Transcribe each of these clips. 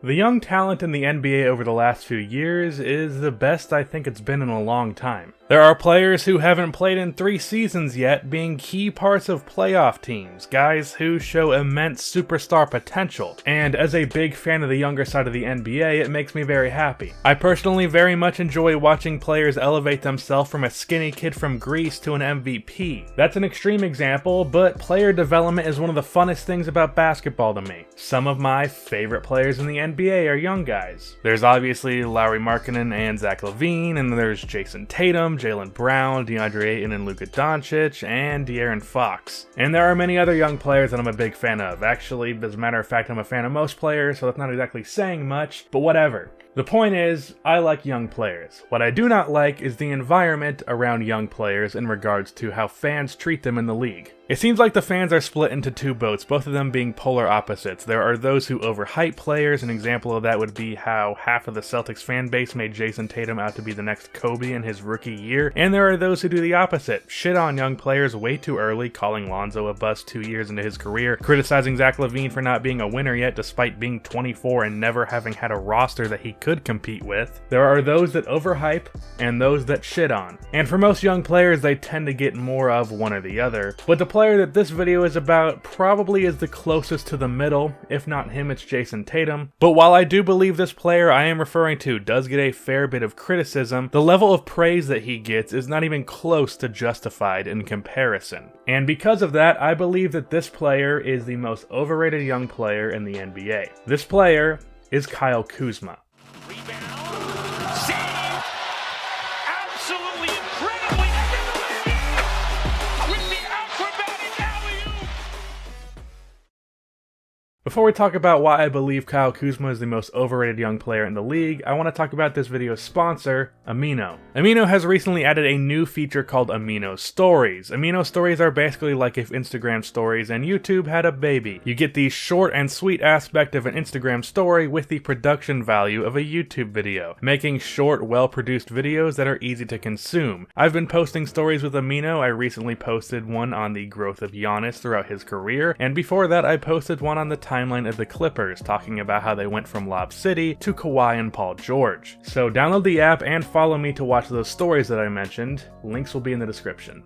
The young talent in the NBA over the last few years is the best I think it's been in a long time. There are players who haven't played in 3 seasons yet being key parts of playoff teams, guys who show immense superstar potential, and as a big fan of the younger side of the NBA, it makes me very happy. I personally very much enjoy watching players elevate themselves from a skinny kid from Greece to an MVP. That's an extreme example, but player development is one of the funnest things about basketball to me. Some of my favorite players in the NBA are young guys. There's obviously Lauri Markkanen and Zach LaVine, and there's Jason Tatum, Jaylen Brown, DeAndre Ayton and Luka Doncic, and De'Aaron Fox. And there are many other young players that I'm a big fan of. Actually, as a matter of fact, I'm a fan of most players, so that's not exactly saying much, but whatever. The point is, I like young players. What I do not like is the environment around young players in regards to how fans treat them in the league. It seems like the fans are split into 2 boats, both of them being polar opposites. There are those who overhype players. An example of that would be how half of the Celtics fan base made Jason Tatum out to be the next Kobe in his rookie year, and there are those who do the opposite. Shit on young players way too early, calling Lonzo a bust 2 years into his career, criticizing Zach LaVine for not being a winner yet despite being 24 and never having had a roster that he could compete with. There are those that overhype and those that shit on. And for most young players, they tend to get more of one or the other. But the player that this video is about probably is the closest to the middle. If not him, it's Jason Tatum. But while I do believe this player I am referring to does get a fair bit of criticism, the level of praise that he gets is not even close to justified in comparison. And because of that, I believe that this player is the most overrated young player in the NBA. This player is Kyle Kuzma. Before we talk about why I believe Kyle Kuzma is the most overrated young player in the league, I want to talk about this video's sponsor, Amino. Amino has recently added a new feature called Amino Stories. Amino Stories are basically like if Instagram Stories and YouTube had a baby. You get the short and sweet aspect of an Instagram story with the production value of a YouTube video, making short, well-produced videos that are easy to consume. I've been posting stories with Amino. I recently posted one on the growth of Giannis throughout his career, and before that I posted one on the timeline of the Clippers, talking about how they went from Lob City to Kawhi and Paul George. So download the app and follow me to watch those stories that I mentioned. Links will be in the description.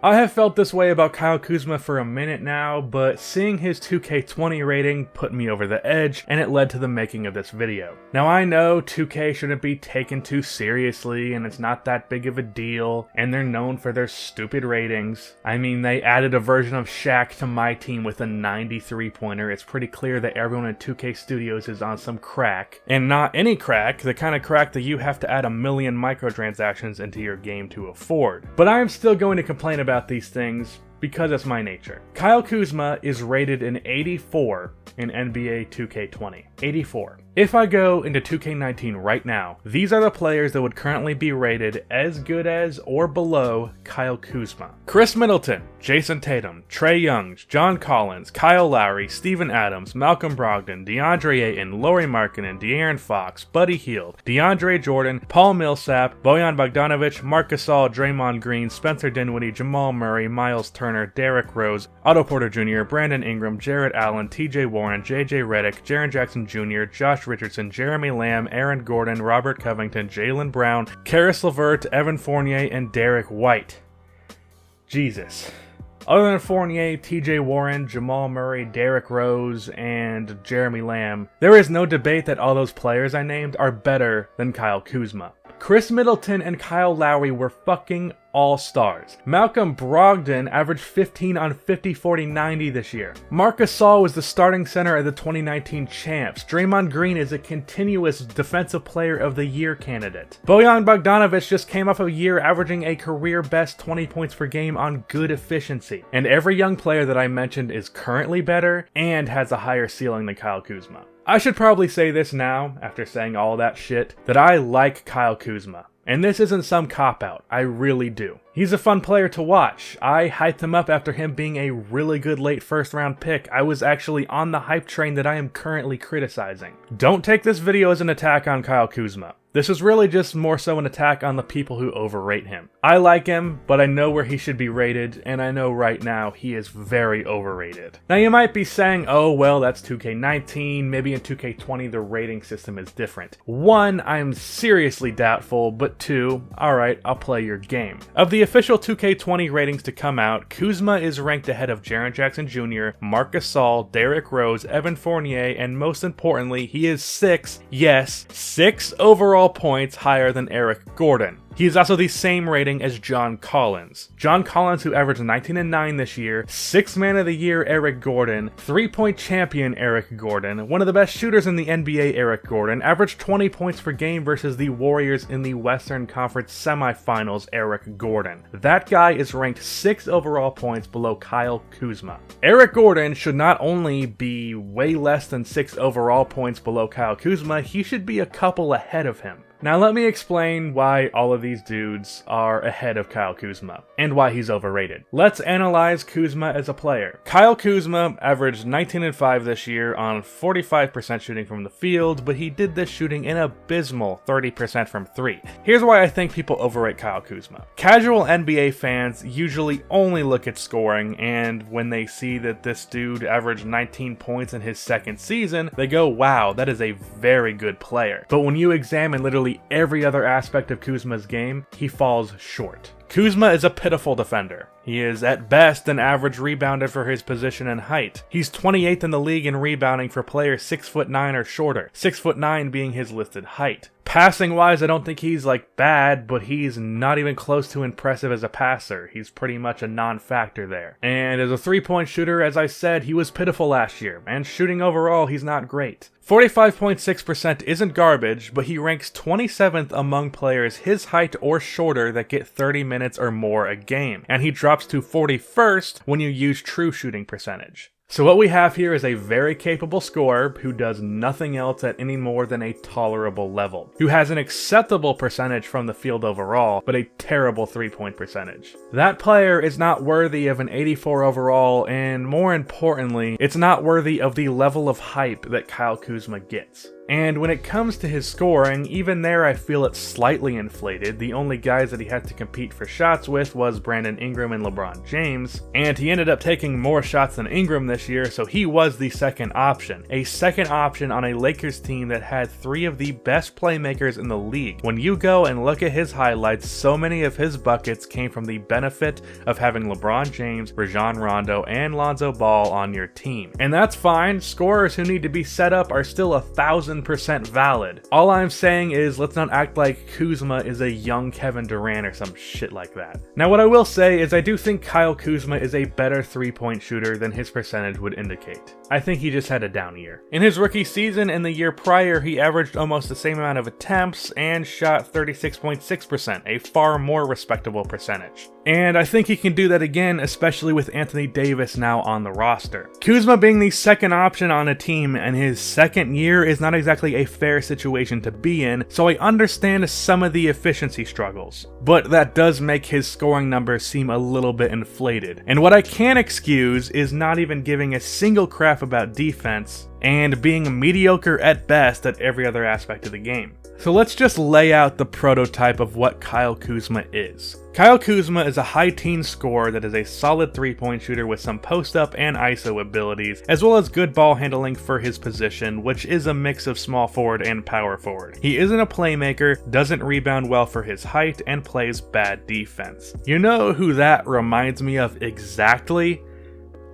I have felt this way about Kyle Kuzma for a minute now, but seeing his 2K20 rating put me over the edge, and it led to the making of this video. Now I know 2K shouldn't be taken too seriously, and it's not that big of a deal, and they're known for their stupid ratings. I mean, they added a version of Shaq to my team with a 93-pointer. It's pretty clear that everyone in 2K Studios is on some crack. And not any crack, the kind of crack that you have to add 1 million microtransactions into your game to afford. But I am still going to complain about these things because it's my nature. Kyle Kuzma is rated an 84 in NBA 2K20. 84. If I go into 2K19 right now, these are the players that would currently be rated as good as or below Kyle Kuzma. Chris Middleton, Jason Tatum, Trae Young, John Collins, Kyle Lowry, Steven Adams, Malcolm Brogdon, DeAndre Ayton, Lauri Markkanen, De'Aaron Fox, Buddy Hield, DeAndre Jordan, Paul Millsap, Bojan Bogdanovic, Marc Gasol, Draymond Green, Spencer Dinwiddie, Jamal Murray, Miles Turner, Derrick Rose, Otto Porter Jr., Brandon Ingram, Jarrett Allen, TJ Warren, JJ Redick, Jaren Jackson Jr., Josh Richardson, Jeremy Lamb, Aaron Gordon, Robert Covington, Jaylen Brown, Karis LeVert, Evan Fournier, and Derek White. Jesus. Other than Fournier, TJ Warren, Jamal Murray, Derrick Rose, and Jeremy Lamb, there is no debate that all those players I named are better than Kyle Kuzma. Chris Middleton and Kyle Lowry were fucking all-stars. Malcolm Brogdon averaged 15 on 50, 40, 90 this year. Marc Gasol was the starting center of the 2019 champs. Draymond Green is a continuous defensive player of the year candidate. Bojan Bogdanovic just came off a year averaging a career best 20 points per game on good efficiency. And every young player that I mentioned is currently better and has a higher ceiling than Kyle Kuzma. I should probably say this now, after saying all that shit, that I like Kyle Kuzma. And this isn't some cop-out, I really do. He's a fun player to watch. I hyped him up after him being a really good late first round pick. I was actually on the hype train that I am currently criticizing. Don't take this video as an attack on Kyle Kuzma. This is really just more so an attack on the people who overrate him. I like him, but I know where he should be rated, and I know right now he is very overrated. Now you might be saying, oh well, that's 2K19, maybe in 2K20 the rating system is different. 1, I'm seriously doubtful, but 2, alright, I'll play your game. Of the official 2K20 ratings to come out, Kuzma is ranked ahead of Jaren Jackson Jr., Marc Gasol, Derrick Rose, Evan Fournier, and most importantly, he is 6 overall points higher than Eric Gordon. He is also the same rating as John Collins. John Collins, who averaged 19 and 9 this year, 6th Man of the Year Eric Gordon, 3-point champion Eric Gordon, one of the best shooters in the NBA Eric Gordon, averaged 20 points per game versus the Warriors in the Western Conference semifinals Eric Gordon. That guy is ranked 6 overall points below Kyle Kuzma. Eric Gordon should not only be way less than 6 overall points below Kyle Kuzma, he should be a couple ahead of him. Now let me explain why all of these dudes are ahead of Kyle Kuzma, and why he's overrated. Let's analyze Kuzma as a player. Kyle Kuzma averaged 19 and 5 this year on 45% shooting from the field, but he did this shooting an abysmal 30% from 3. Here's why I think people overrate Kyle Kuzma. Casual NBA fans usually only look at scoring, and when they see that this dude averaged 19 points in his second season, they go, wow, that is a very good player. But when you examine literally every other aspect of Kuzma's game, he falls short. Kuzma is a pitiful defender. He is at best an average rebounder for his position and height. He's 28th in the league in rebounding for players 6'9" or shorter, 6'9" being his listed height. Passing wise, I don't think he's bad, but he's not even close to impressive as a passer. He's pretty much a non-factor there. And as a 3-point shooter, as I said, he was pitiful last year, and shooting overall, he's not great. 45.6% isn't garbage, but he ranks 27th among players his height or shorter that get 30 minutes or more a game, and he drops to 41st when you use true shooting percentage. So what we have here is a very capable scorer who does nothing else at any more than a tolerable level, who has an acceptable percentage from the field overall, but a terrible 3-point percentage. That player is not worthy of an 84 overall, and more importantly, it's not worthy of the level of hype that Kyle Kuzma gets. And when it comes to his scoring, even there I feel it's slightly inflated. The only guys that he had to compete for shots with was Brandon Ingram and LeBron James, and he ended up taking more shots than Ingram this year, so he was the second option. A second option on a Lakers team that had 3 of the best playmakers in the league. When you go and look at his highlights, so many of his buckets came from the benefit of having LeBron James, Rajon Rondo, and Lonzo Ball on your team. And that's fine, scorers who need to be set up are still 1,000% valid. All I'm saying is let's not act like Kuzma is a young Kevin Durant or some shit like that. Now what I will say is I do think Kyle Kuzma is a better 3-point shooter than his percentage would indicate. I think he just had a down year. In his rookie season and the year prior, he averaged almost the same amount of attempts and shot 36.6%, a far more respectable percentage. And I think he can do that again, especially with Anthony Davis now on the roster. Kuzma being the second option on a team and his second year is not exactly a fair situation to be in, so I understand some of the efficiency struggles. But that does make his scoring numbers seem a little bit inflated. And what I can't excuse is not even giving a single crap about defense and being mediocre at best at every other aspect of the game. So let's just lay out the prototype of what Kyle Kuzma is. Kyle Kuzma is a high teen scorer that is a solid 3-point shooter with some post-up and ISO abilities, as well as good ball handling for his position, which is a mix of small forward and power forward. He isn't a playmaker, doesn't rebound well for his height, and plays bad defense. You know who that reminds me of exactly?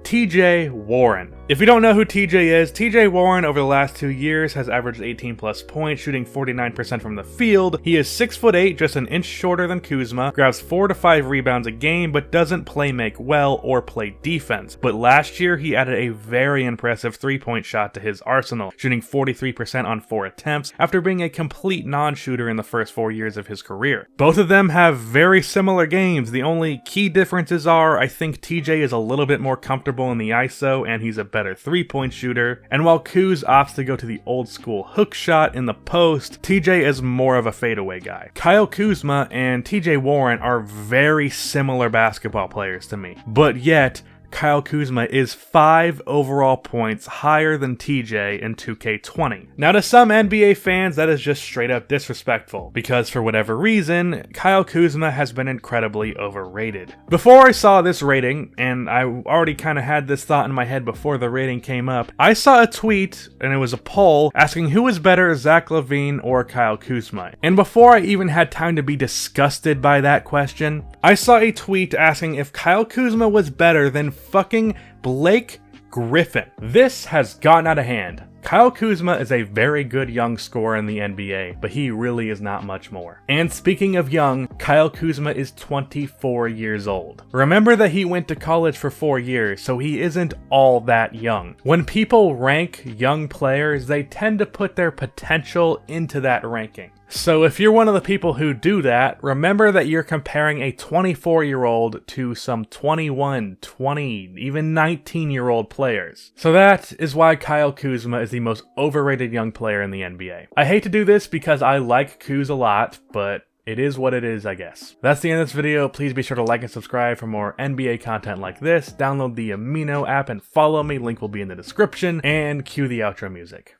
TJ Warren. If you don't know who TJ is, TJ Warren over the last 2 years has averaged 18 plus points, shooting 49% from the field. He is 6'8", just an inch shorter than Kuzma, grabs 4 to 5 rebounds a game, but doesn't play make well or play defense. But last year, he added a very impressive 3-point shot to his arsenal, shooting 43% on 4 attempts after being a complete non-shooter in the first 4 years of his career. Both of them have very similar games. The only key differences are I think TJ is a little bit more comfortable in the ISO and he's a better better three-point shooter, and while Kuz opts to go to the old school hook shot in the post, TJ is more of a fadeaway guy. Kyle Kuzma and TJ Warren are very similar basketball players to me, but yet Kyle Kuzma is 5 overall points higher than TJ in 2K20. Now to some NBA fans that is just straight up disrespectful, because for whatever reason, Kyle Kuzma has been incredibly overrated. Before I saw this rating, and I already kind of had this thought in my head before the rating came up, I saw a tweet, and it was a poll, asking who is better, Zach LaVine or Kyle Kuzma. And before I even had time to be disgusted by that question, I saw a tweet asking if Kyle Kuzma was better than fucking Blake Griffin. This has gotten out of hand. Kyle Kuzma is a very good young scorer in the NBA, but he really is not much more. And speaking of young, Kyle Kuzma is 24 years old. Remember that he went to college for 4 years, so he isn't all that young. When people rank young players, they tend to put their potential into that ranking. So if you're one of the people who do that, remember that you're comparing a 24-year-old to some 21, 20, even 19-year-old players. So that is why Kyle Kuzma is the most overrated young player in the NBA. I hate to do this because I like Kuz a lot, but it is what it is, I guess. That's the end of this video. Please be sure to like and subscribe for more NBA content like this. Download the Amino app and follow me. Link will be in the description. And cue the outro music.